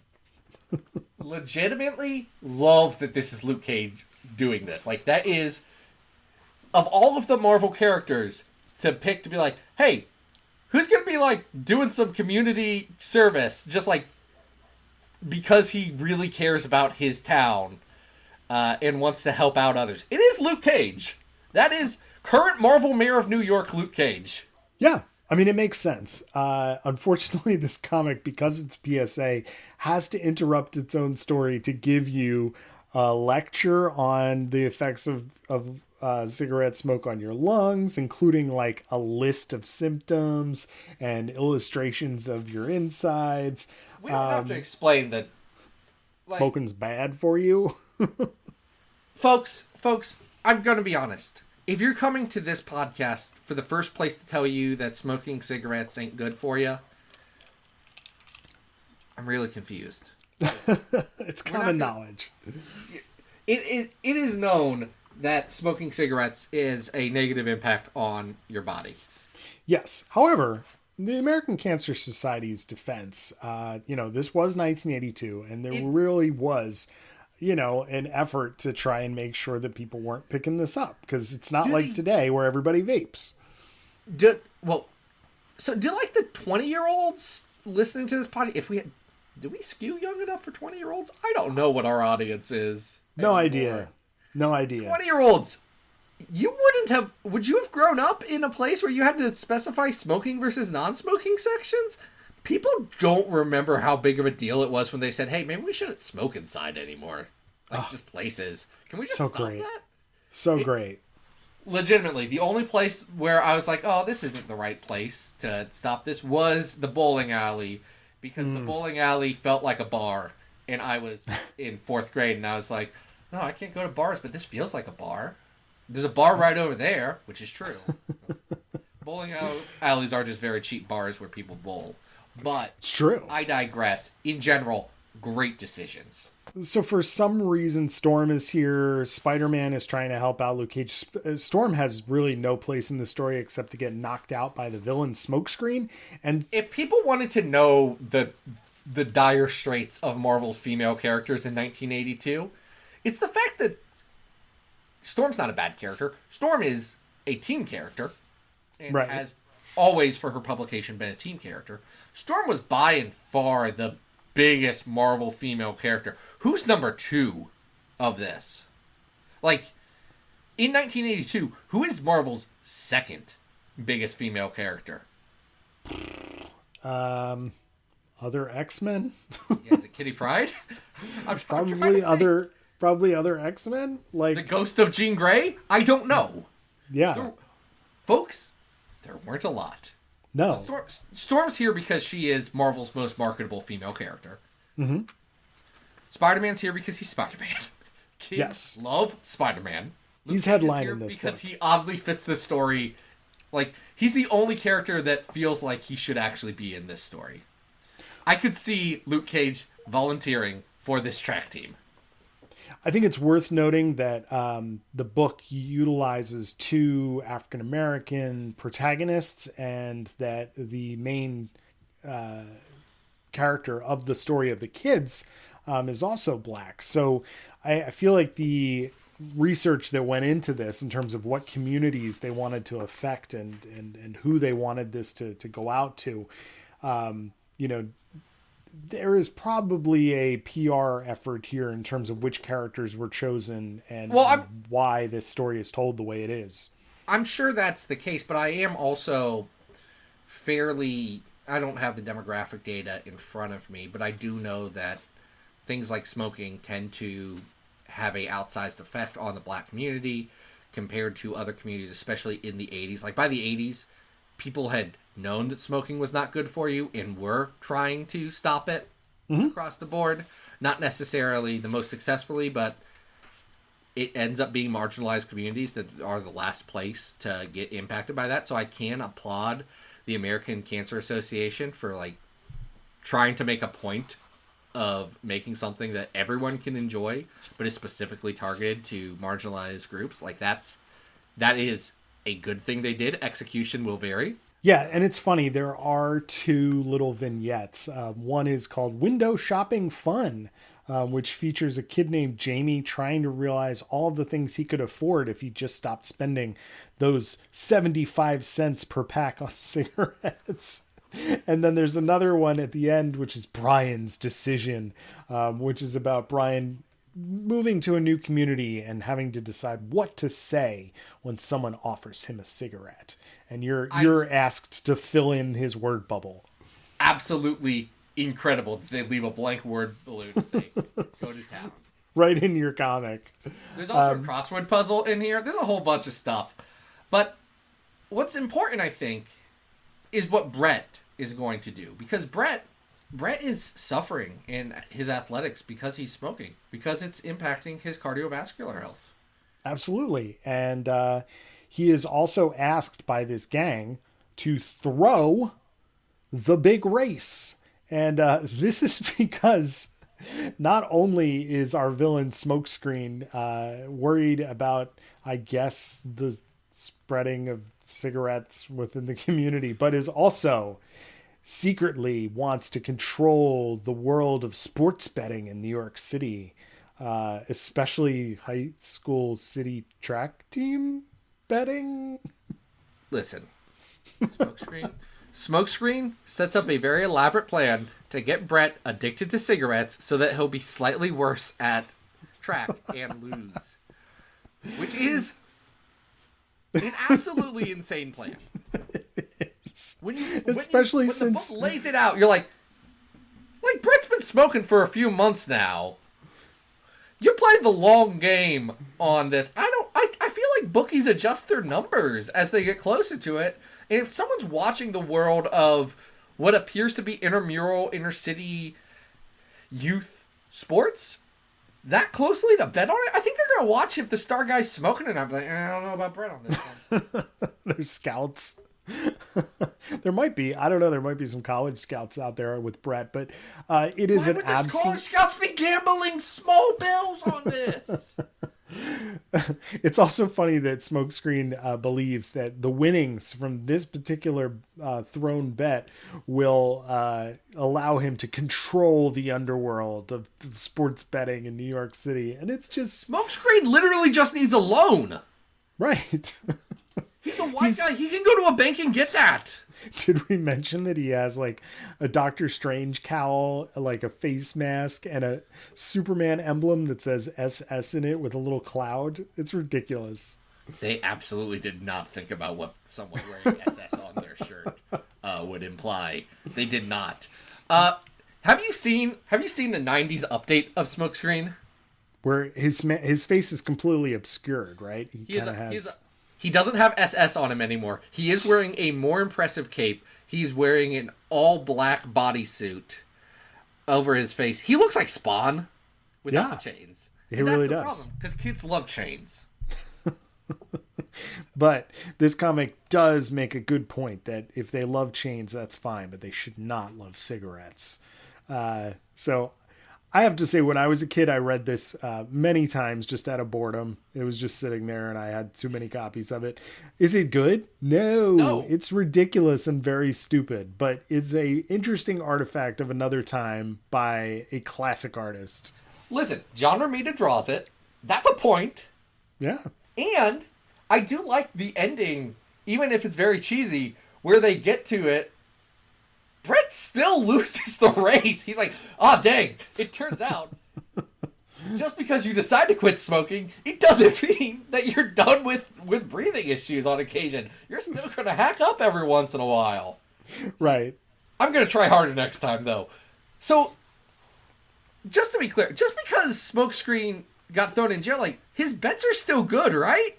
Legitimately love that this is Luke Cage doing this. Like, that is, of all of the Marvel characters to pick to be like, hey, who's gonna be like doing some community service just like because he really cares about his town and wants to help out others? It is Luke Cage. That is current Marvel Mayor of New York, Luke Cage. Yeah, I mean, it makes sense. Unfortunately, this comic, because it's PSA, has to interrupt its own story to give you a lecture on the effects of cigarette smoke on your lungs, including like a list of symptoms and illustrations of your insides. We don't have to explain that. Like, Smoking's bad for you. folks, I'm going to be honest. If you're coming to this podcast for the first place to tell you that smoking cigarettes ain't good for you, I'm really confused. It's common knowledge. It is known that smoking cigarettes is a negative impact on your body. Yes. However, the American Cancer Society's defense, this was 1982, and there really was, an effort to try and make sure that people weren't picking this up, because it's not like today where everybody vapes. So do like the 20-year-olds listening to this podcast, do we skew young enough for 20-year-olds? I don't know what our audience is. No anymore. idea. 20-year-olds, would you have grown up in a place where you had to specify smoking versus non-smoking sections? People don't remember how big of a deal it was when they said, hey, maybe we shouldn't smoke inside anymore. Like, just places. Can we just So stop great. that? Great. Legitimately, the only place where I was like, oh, this isn't the right place to stop this was the bowling alley. Because the bowling alley felt like a bar. And I was in 4th grade, and I was like, no, I can't go to bars, but this feels like a bar. There's a bar right over there, which is true. Bowling alleys are just very cheap bars where people bowl. But It's true. I digress. In general, great decisions. So for some reason, Storm is here. Spider-Man is trying to help out Luke Cage. Storm has really no place in the story except to get knocked out by the villain Smokescreen. And If people wanted to know the dire straits of Marvel's female characters in 1982, it's the fact that Storm's not a bad character. Storm is a team character. And Right. has always, for her publication, been a team character. Storm was by and far the biggest Marvel female character. Who's number 2 of this? Like, in 1982, who is Marvel's second biggest female character? other X-Men? Yeah, is it Kitty Pryde? I'm trying to think. Probably other X-Men? Like, The Ghost of Jean Grey? I don't know. yeah. Folks, there weren't a lot. No. Storm's here because she is Marvel's most marketable female character. Mm-hmm. Spider-Man's here because he's Spider-Man. Kids Yes. love Spider-Man. He's Luke Cage is headlining here this because book. he oddly fits the story. Like, he's the only character that feels like he should actually be in this story. I could see Luke Cage volunteering for this track team. I think it's worth noting that the book utilizes 2 African-American protagonists and that the main character of the story of the kids is also black. So I feel like the research that went into this in terms of what communities they wanted to affect and who they wanted this to go out to, there is probably a PR effort here in terms of which characters were chosen and why this story is told the way it is. I'm sure that's the case, but I am also I don't have the demographic data in front of me, but I do know that things like smoking tend to have a outsized effect on the black community compared to other communities, especially in the 80s. Like, by the 80s, people had known that smoking was not good for you and were trying to stop it across the board. Not necessarily the most successfully, but it ends up being marginalized communities that are the last place to get impacted by that. So I can applaud the American Cancer Association for, like, trying to make a point of making something that everyone can enjoy, but is specifically targeted to marginalized groups. Like, that is a good thing they did. Execution will vary. Yeah, and it's funny. There are 2 little vignettes. One is called Window Shopping Fun, which features a kid named Jamie trying to realize all of the things he could afford if he just stopped spending those 75 cents per pack on cigarettes. And then there's another one at the end, which is Brian's Decision, which is about Brian moving to a new community and having to decide what to say when someone offers him a cigarette. And you're asked to fill in his word bubble. Absolutely incredible that they leave a blank word balloon and say, go to town. Right in your comic. There's also a crossword puzzle in here. There's a whole bunch of stuff. But what's important, I think, is what Brett is going to do. Because Brett is suffering in his athletics because he's smoking. Because it's impacting his cardiovascular health. Absolutely. And he is also asked by this gang to throw the big race. And this is because not only is our villain Smokescreen worried about, I guess, the spreading of cigarettes within the community, but is also secretly wants to control the world of sports betting in New York City, especially high school city track team betting. Listen, Smokescreen Smokescreen sets up a very elaborate plan to get Brett addicted to cigarettes so that he'll be slightly worse at track and lose. Which is an absolutely insane plan. Especially since the book lays it out, you're like Brett's been smoking for a few months now. You played the long game on this. I feel like bookies adjust their numbers as they get closer to it. And if someone's watching the world of what appears to be intramural, inner-city youth sports that closely to bet on it, I think they're going to watch if the star guy's smoking it. I'm like, I don't know about Brett on this one. They're scouts. There might be. I don't know. There might be some college scouts out there with Brett, but it is an absolute... college scouts be gambling small bills on this? It's also funny that Smokescreen believes that the winnings from this particular thrown bet will allow him to control the underworld of sports betting in New York City. And it's just... Smokescreen literally just needs a loan. Right. He's a white guy. He can go to a bank and get that. Did we mention that he has like a Doctor Strange cowl, like a face mask, and a Superman emblem that says SS in it with a little cloud? It's ridiculous. They absolutely did not think about what someone wearing SS on their shirt would imply. They did not. Have you seen the 90s update of Smokescreen? Where his face is completely obscured, right? He doesn't have SS on him anymore. He is wearing a more impressive cape. He's wearing an all-black bodysuit over his face. He looks like Spawn without the chains. He really does. Because kids love chains. But this comic does make a good point that if they love chains, that's fine, but they should not love cigarettes. So I have to say, when I was a kid, I read this many times just out of boredom. It was just sitting there and I had too many copies of it. Is it good? No. It's ridiculous and very stupid, but it's a interesting artifact of another time by a classic artist. Listen, John Romita draws it. That's a point. Yeah. And I do like the ending, even if it's very cheesy, where they get to it. Brett still loses the race. He's like, dang. It turns out, just because you decide to quit smoking, it doesn't mean that you're done with breathing issues on occasion. You're still going to hack up every once in a while. Right. I'm going to try harder next time, though. So, just to be clear, just because Smokescreen got thrown in jail, like, his bets are still good, right?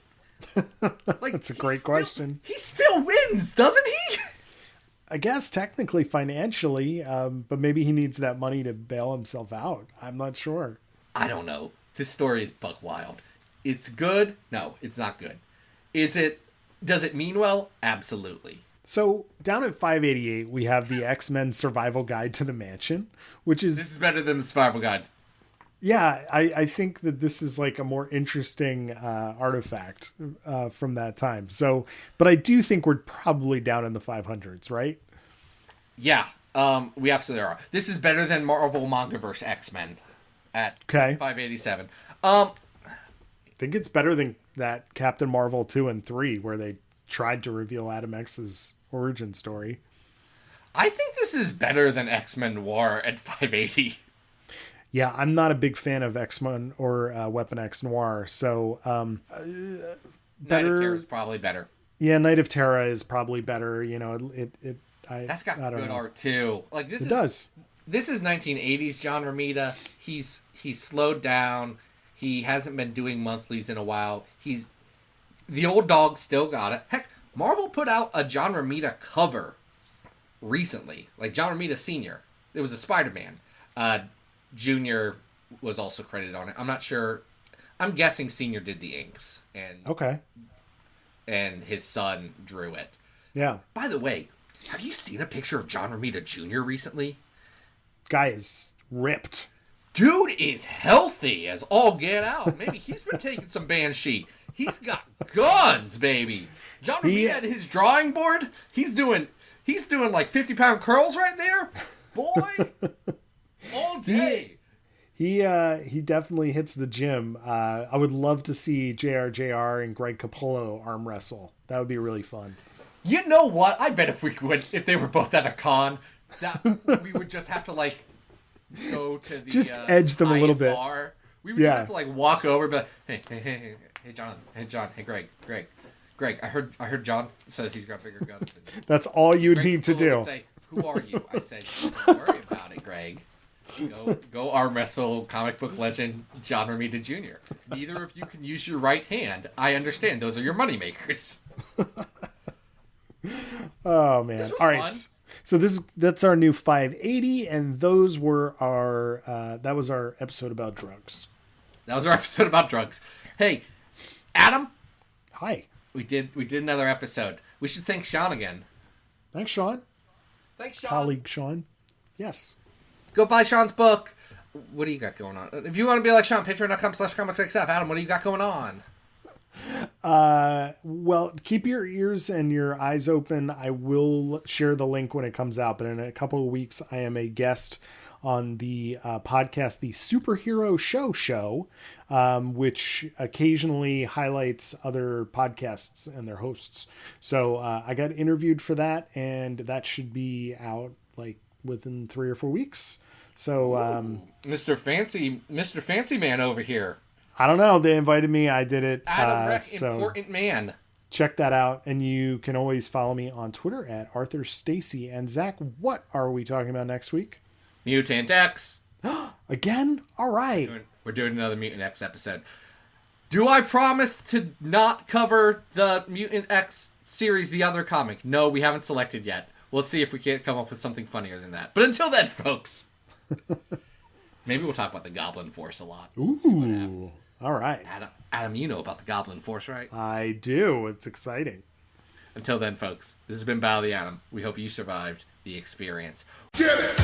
Like, that's a great question. He still wins, doesn't he? I guess technically financially, but maybe he needs that money to bail himself out. I'm not sure. I don't know. This story is buck wild. It's good. No, it's not good. Does it mean well? Absolutely. So down at 588, we have the X-Men Survival Guide to the Mansion, which is... This is better than the Survival Guide. Yeah, I think that this is like a more interesting artifact from that time. So, but I do think we're probably down in the 500s, right? Yeah, we absolutely are. This is better than Marvel Mangaverse X-Men at 587. I think it's better than that Captain Marvel 2 and 3, where they tried to reveal Adam X's origin story. I think this is better than X-Men Noir at 580. Yeah, I'm not a big fan of X-Men or Weapon X Noir, so Night of Terror is probably better. Yeah, Night of Terror is probably better. You know, that's got good art too. Like this, does. This is 1980s John Romita. He's slowed down. He hasn't been doing monthlies in a while. The old dog still got it. Heck, Marvel put out a John Romita cover recently, like John Romita Sr. It was a Spider-Man. Junior was also credited on it. I'm not sure. I'm guessing Senior did the inks, and his son drew it. Yeah. By the way, have you seen a picture of John Romita Jr. recently? Guy is ripped. Dude is healthy as all get out. Maybe he's been taking some Banshee. He's got guns, baby. John Romita at his drawing board. He's doing like 50-pound curls right there, boy. All day. He definitely hits the gym. I would love to see JRJR and Greg Capullo arm wrestle. That would be really fun. You know what? I bet if they were both at a con, that we would just have to like go to the just edge them a little bit. Bar. We would just have to like walk over and be like, hey, John, hey, Greg. I heard John says he's got bigger guns than you. That's all you Greg need to do. Would say, who are you? I said, don't worry about it, Greg. Go arm wrestle comic book legend John Romita Jr. Neither of you can use your right hand. I understand. Those are your money makers. Oh man! All right, fun. so that's our new 580, and those were our that was our episode about drugs. That was our episode about drugs. Hey, Adam. Hi. We did another episode. We should thank Sean again. Thanks, Sean. Thanks, Sean. Colleague Sean. Yes. Go buy Sean's book. What do you got going on? If you want to be like Sean, patreon.com/comicsxf. Adam, what do you got going on? Well, keep your ears and your eyes open. I will share the link when it comes out, but in a couple of weeks, I am a guest on the podcast, The Superhero Show, which occasionally highlights other podcasts and their hosts. So I got interviewed for that, and that should be out like within 3 or 4 weeks. So Mr. Fancy Man over here. I don't know. They invited me. I did it. Adam Reck, so important man. check that out. And you can always follow me on Twitter at Arthur Stacy. And Zach, what are we talking about next week? Mutant X. Again? All right. We're doing another Mutant X episode. Do I promise to not cover the Mutant X series, the other comic? No, we haven't selected yet. We'll see if we can't come up with something funnier than that. But until then, folks, maybe we'll talk about the Goblin Force a lot. Ooh. All right. Adam, you know about the Goblin Force, right? I do. It's exciting. Until then, folks, this has been Battle of the Atom. We hope you survived the experience. Get it!